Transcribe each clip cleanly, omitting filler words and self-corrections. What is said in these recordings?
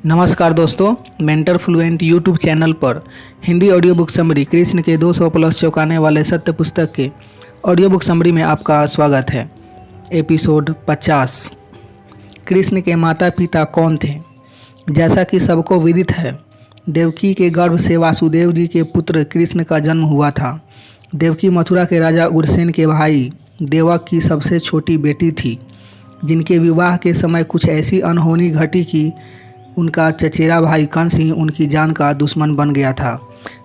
नमस्कार दोस्तों, mentor fluent YouTube channel पर Hindi audio book summary Krishna के 200 प्लस चौंकाने वाले सत्य पुस्तक के ऑडियो बुक समरी में आपका स्वागत है। एपिसोड 50। कृष्ण के माता पिता कौन थे? जैसा कि सबको विदित है, देवकी के गर्भ से वासुदेव जी के पुत्र कृष्ण का जन्म हुआ था। देवकी मथुरा के राजा उग्रसेन के भाई देवक की सबसे छोटी बेटी थी, जिनके विवाह के समय कुछ ऐसी अनहोनी घटी कि उनका चचेरा भाई कंस ही उनकी जान का दुश्मन बन गया था।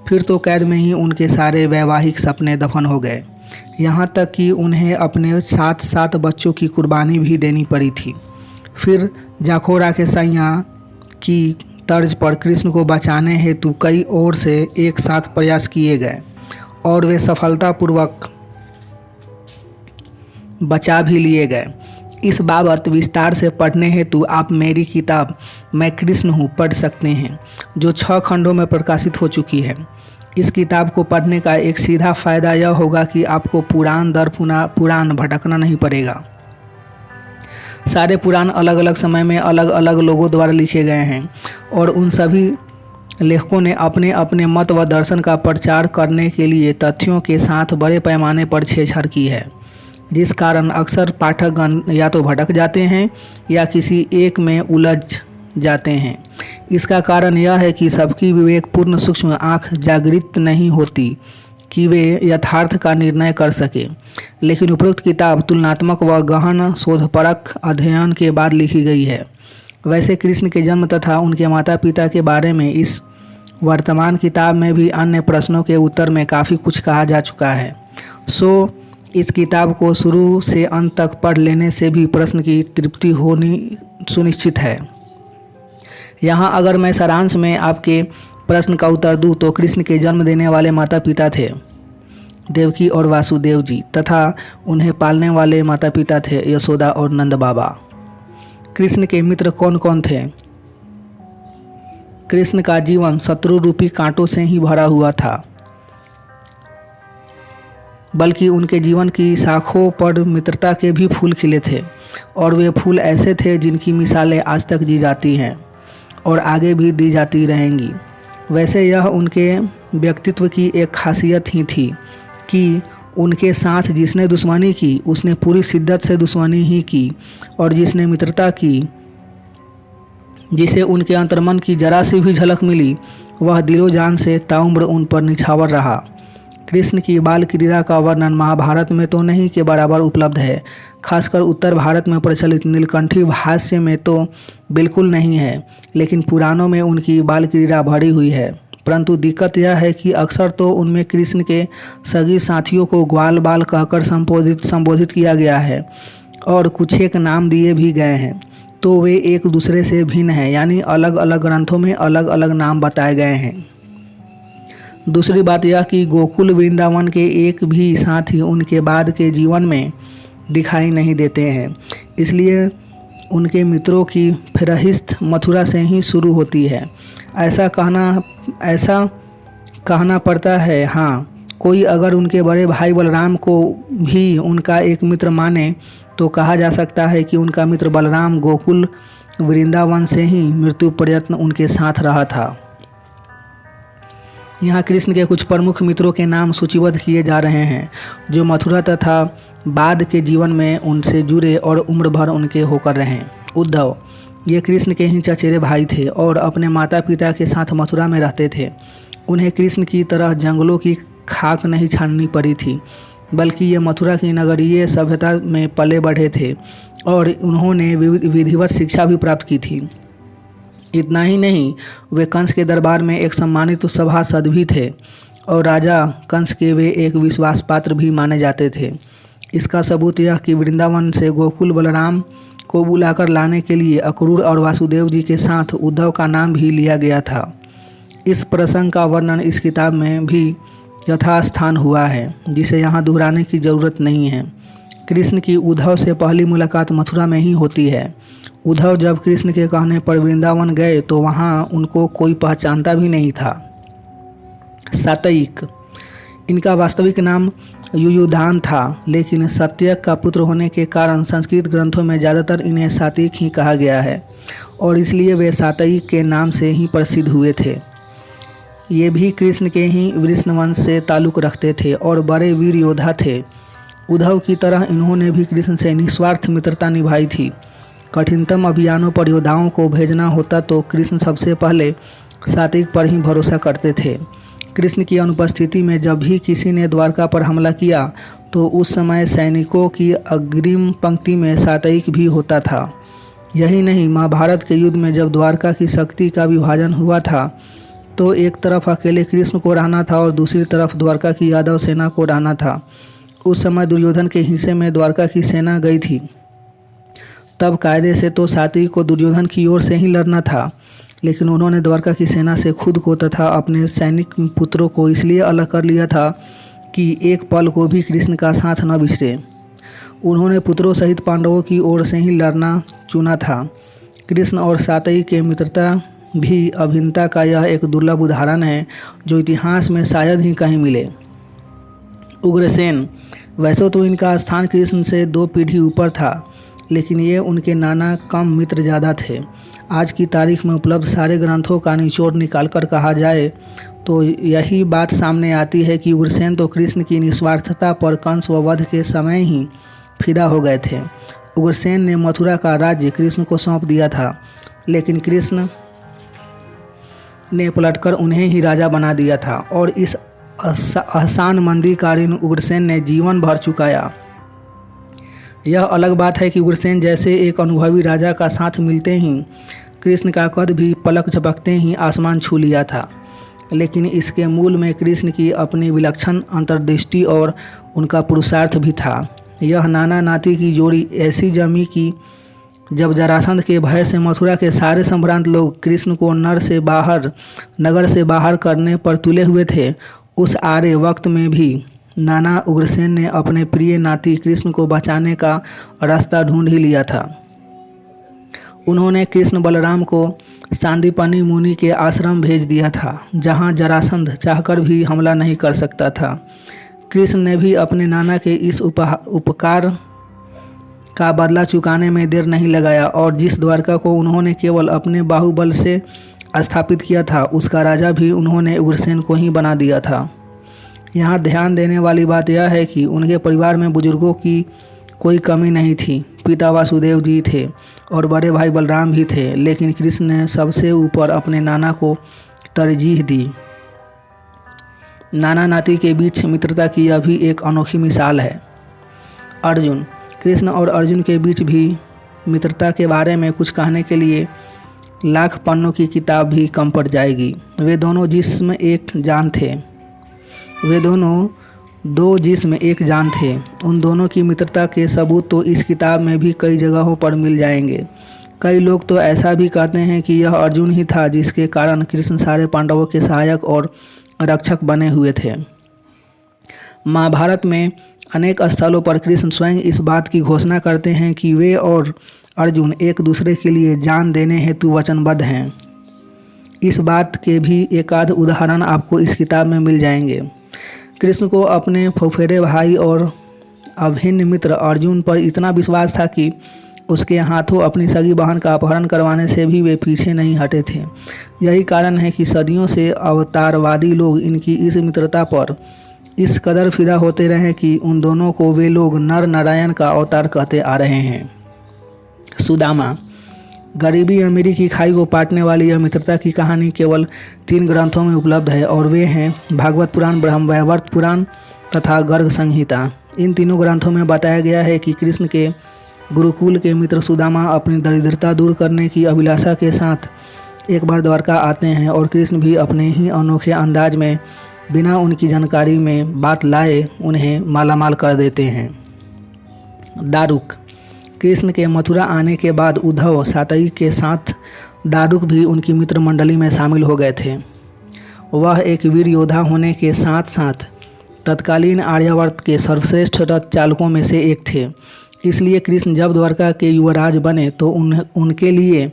फिर तो कैद में ही उनके सारे वैवाहिक सपने दफन हो गए, यहाँ तक कि उन्हें अपने 7 बच्चों की कुर्बानी भी देनी पड़ी थी। फिर जाखोरा के सैया की तर्ज पर कृष्ण को बचाने हेतु कई ओर से एक साथ प्रयास किए गए और वे सफलतापूर्वक बचा भी लिए गए। इस बाबत विस्तार से पढ़ने हेतु आप मेरी किताब मैं कृष्ण हूँ पढ़ सकते हैं, जो 6 खंडों में प्रकाशित हो चुकी है। इस किताब को पढ़ने का एक सीधा फ़ायदा यह होगा कि आपको पुराण दर पुराण भटकना नहीं पड़ेगा। सारे पुराण अलग अलग समय में अलग अलग लोगों द्वारा लिखे गए हैं और उन सभी लेखकों ने अपने अपने मत व दर्शन का प्रचार करने के लिए तथ्यों के साथ बड़े पैमाने पर छेड़छाड़ की है, जिस कारण अक्सर पाठकगण या तो भटक जाते हैं या किसी एक में उलझ जाते हैं। इसका कारण यह है कि सबकी विवेकपूर्ण सूक्ष्म आँख जागृत नहीं होती कि वे यथार्थ का निर्णय कर सके। लेकिन उपरोक्त किताब तुलनात्मक व गहन शोधपरक अध्ययन के बाद लिखी गई है। वैसे कृष्ण के जन्म तथा उनके माता पिता के बारे में इस वर्तमान किताब में भी अन्य प्रश्नों के उत्तर में काफ़ी कुछ कहा जा चुका है। इस किताब को शुरू से अंत तक पढ़ लेने से भी प्रश्न की तृप्ति होनी सुनिश्चित है। यहाँ अगर मैं सारांश में आपके प्रश्न का उत्तर दूँ तो कृष्ण के जन्म देने वाले माता पिता थे देवकी और वासुदेव जी, तथा उन्हें पालने वाले माता पिता थे यशोदा और नंद बाबा। कृष्ण के मित्र कौन कौन थे? कृष्ण का जीवन शत्रु रूपी कांटों से ही भरा हुआ था, बल्कि उनके जीवन की शाखों पर मित्रता के भी फूल खिले थे, और वे फूल ऐसे थे जिनकी मिसालें आज तक दी जाती हैं और आगे भी दी जाती रहेंगी। वैसे यह उनके व्यक्तित्व की एक खासियत ही थी कि उनके साथ जिसने दुश्मनी की उसने पूरी शिद्दत से दुश्मनी ही की, और जिसने मित्रता की, जिसे उनके अंतर्मन की जरा सी भी झलक मिली, वह दिलो जान से ताउम्र उन पर निछावर रहा। कृष्ण की बाल क्रीड़ा का वर्णन महाभारत में तो नहीं के बराबर उपलब्ध है, खासकर उत्तर भारत में प्रचलित नीलकंठी भाष्य में तो बिल्कुल नहीं है, लेकिन पुराणों में उनकी बाल क्रीड़ा भरी हुई है। परंतु दिक्कत यह है कि अक्सर तो उनमें कृष्ण के सगी साथियों को ग्वाल बाल कहकर संबोधित किया गया है और कुछ एक नाम दिए भी गए हैं, तो वे एक दूसरे से भिन्न हैं, यानी अलग अलग ग्रंथों में अलग अलग नाम बताए गए हैं। दूसरी बात यह कि गोकुल वृंदावन के एक भी साथी उनके बाद के जीवन में दिखाई नहीं देते हैं, इसलिए उनके मित्रों की फहरिस्त मथुरा से ही शुरू होती है। ऐसा कहना पड़ता है। हाँ, कोई अगर उनके बड़े भाई बलराम को भी उनका एक मित्र माने तो कहा जा सकता है कि उनका मित्र बलराम गोकुल वृंदावन से ही मृत्यु पर्यंत उनके साथ रहा था। यहाँ कृष्ण के कुछ प्रमुख मित्रों के नाम सूचीबद्ध किए जा रहे हैं, जो मथुरा तथा बाद के जीवन में उनसे जुड़े और उम्र भर उनके होकर रहे। उद्धव, ये कृष्ण के ही चचेरे भाई थे और अपने माता पिता के साथ मथुरा में रहते थे। उन्हें कृष्ण की तरह जंगलों की खाक नहीं छाननी पड़ी थी, बल्कि ये मथुरा की नगरीय सभ्यता में पले बढ़े थे और उन्होंने विधिवत शिक्षा भी प्राप्त की थी। इतना ही नहीं, वे कंस के दरबार में एक सम्मानित सभासद भी थे और राजा कंस के वे एक विश्वास पात्र भी माने जाते थे। इसका सबूत यह कि वृंदावन से गोकुल बलराम को बुलाकर लाने के लिए अक्रूर और वासुदेव जी के साथ उद्धव का नाम भी लिया गया था। इस प्रसंग का वर्णन इस किताब में भी यथास्थान हुआ है, जिसे यहाँ दोहराने की ज़रूरत नहीं है। कृष्ण की उद्धव से पहली मुलाकात मथुरा में ही होती है। उद्धव जब कृष्ण के कहने पर वृंदावन गए तो वहाँ उनको कोई पहचानता भी नहीं था। सात्यक, इनका वास्तविक नाम युयुधान था, लेकिन सत्यक का पुत्र होने के कारण संस्कृत ग्रंथों में ज़्यादातर इन्हें सात्विक ही कहा गया है। और इसलिए वे सातयी के नाम से ही प्रसिद्ध हुए थे। ये भी कृष्ण के ही वृषणवंश से ताल्लुक़ रखते थे और बड़े वीर योद्धा थे। उद्धव की तरह इन्होंने भी कृष्ण से निस्वार्थ मित्रता निभाई थी। कठिनतम अभियानों पर योद्धाओं को भेजना होता तो कृष्ण सबसे पहले सात्विक पर ही भरोसा करते थे। कृष्ण की अनुपस्थिति में जब भी किसी ने द्वारका पर हमला किया तो उस समय सैनिकों की अग्रिम पंक्ति में सात्विक भी होता था। यही नहीं, महाभारत के युद्ध में जब द्वारका की शक्ति का विभाजन हुआ था तो एक तरफ अकेले कृष्ण को रहना था और दूसरी तरफ द्वारका की यादव सेना को रहना था। उस समय दुर्योधन के हिस्से में द्वारका की सेना गई थी। तब कायदे से तो सात्विक को दुर्योधन की ओर से ही लड़ना था, लेकिन उन्होंने द्वारका की सेना से खुद को तथा अपने सैनिक पुत्रों को इसलिए अलग कर लिया था कि एक पल को भी कृष्ण का साथ न बिछड़े। उन्होंने पुत्रों सहित पांडवों की ओर से ही लड़ना चुना था। कृष्ण और सात्विक के मित्रता भी अभिन्नता का यह एक दुर्लभ उदाहरण है जो इतिहास में शायद ही कहीं मिले। उग्रसेन, वैसे तो इनका स्थान कृष्ण से 2 पीढ़ी ऊपर था, लेकिन ये उनके नाना कम मित्र ज़्यादा थे। आज की तारीख में उपलब्ध सारे ग्रंथों का निचोड़ निकालकर कहा जाए तो यही बात सामने आती है कि उग्रसेन तो कृष्ण की निस्वार्थता पर कंस व वध के समय ही फिदा हो गए थे। उग्रसेन ने मथुरा का राज्य कृष्ण को सौंप दिया था, लेकिन कृष्ण ने पलटकर उन्हें ही राजा बना दिया था और इस आसान मंदी कालीन उग्रसेन ने जीवन भर चुकाया। यह अलग बात है कि उग्रसेन जैसे एक अनुभवी राजा का साथ मिलते ही कृष्ण का कद भी पलक झपकते ही आसमान छू लिया था, लेकिन इसके मूल में कृष्ण की अपनी विलक्षण अंतर्दृष्टि और उनका पुरुषार्थ भी था। यह नाना नाती की जोड़ी ऐसी जमी कि जब जरासंध के भय से मथुरा के सारे संभ्रांत लोग कृष्ण को नगर से बाहर करने पर तुले हुए थे, उस आरे वक्त में भी नाना उग्रसेन ने अपने प्रिय नाती कृष्ण को बचाने का रास्ता ढूंढ ही लिया था। उन्होंने कृष्ण बलराम को सांदीपनि मुनि के आश्रम भेज दिया था, जहां जरासंध चाहकर भी हमला नहीं कर सकता था। कृष्ण ने भी अपने नाना के इस उपकार का बदला चुकाने में देर नहीं लगाया और जिस द्वारका को उन्होंने केवल अपने बाहुबल से स्थापित किया था, उसका राजा भी उन्होंने उग्रसेन को ही बना दिया था। यहाँ ध्यान देने वाली बात यह है कि उनके परिवार में बुजुर्गों की कोई कमी नहीं थी। पिता वासुदेव जी थे और बड़े भाई बलराम भी थे, लेकिन कृष्ण ने सबसे ऊपर अपने नाना को तरजीह दी। नाना नाती के बीच मित्रता की यह भी एक अनोखी मिसाल है। अर्जुन, कृष्ण और अर्जुन के बीच भी मित्रता के बारे में कुछ कहने के लिए लाख पन्नों की किताब भी कम पड़ जाएगी। वे दोनों जिस्म एक जान थे। वे दोनों 2 जिस्म एक जान थे। उन दोनों की मित्रता के सबूत तो इस किताब में भी कई जगहों पर मिल जाएंगे। कई लोग तो ऐसा भी कहते हैं कि यह अर्जुन ही था जिसके कारण कृष्ण सारे पांडवों के सहायक और रक्षक बने हुए थे। महाभारत में अनेक स्थलों पर कृष्ण स्वयं इस बात की घोषणा करते हैं कि वे और अर्जुन एक दूसरे के लिए जान देने हेतु वचनबद्ध हैं। इस बात के भी एकाध उदाहरण आपको इस किताब में मिल जाएंगे। कृष्ण को अपने फुफेरे भाई और अभिन्न मित्र अर्जुन पर इतना विश्वास था कि उसके हाथों अपनी सगी बहन का अपहरण करवाने से भी वे पीछे नहीं हटे थे। यही कारण है कि सदियों से अवतारवादी लोग इनकी इस मित्रता पर इस कदर फिदा होते रहे कि उन दोनों को वे लोग नर नारायण का अवतार कहते आ रहे हैं। सुदामा, गरीबी अमीरी की खाई को पाटने वाली यह मित्रता की कहानी केवल 3 ग्रंथों में उपलब्ध है और वे हैं भागवत पुराण, ब्रह्मवैवर्त पुराण तथा गर्ग संहिता। इन तीनों ग्रंथों में बताया गया है कि कृष्ण के गुरुकुल के मित्र सुदामा अपनी दरिद्रता दूर करने की अभिलाषा के साथ एक बार द्वारका आते हैं और कृष्ण भी अपने ही अनोखे अंदाज में बिना उनकी जानकारी में बात लाए उन्हें मालामाल कर देते हैं। दारुक, कृष्ण के मथुरा आने के बाद उद्धव सातयी के साथ दारुक भी उनकी मित्र मंडली में शामिल हो गए थे। वह एक वीर योद्धा होने के साथ साथ तत्कालीन आर्यावर्त के सर्वश्रेष्ठ रथ चालकों में से एक थे। इसलिए कृष्ण जब द्वारका के युवराज बने तो उनके लिए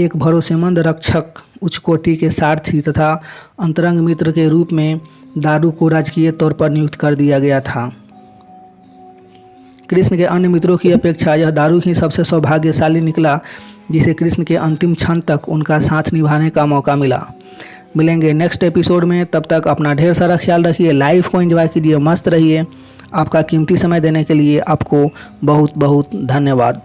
एक भरोसेमंद रक्षक, उच्च कोटि के सारथी तथा अंतरंग मित्र के रूप में दारुक को राजकीय तौर पर नियुक्त कर दिया गया था। कृष्ण के अन्य मित्रों की अपेक्षा यह दारुक ही सबसे सौभाग्यशाली निकला जिसे कृष्ण के अंतिम क्षण तक उनका साथ निभाने का मौका मिला। मिलेंगे नेक्स्ट एपिसोड में, तब तक अपना ढेर सारा ख्याल रखिए, लाइफ को एंजॉय कीजिए, मस्त रहिए। आपका कीमती समय देने के लिए आपको बहुत बहुत धन्यवाद।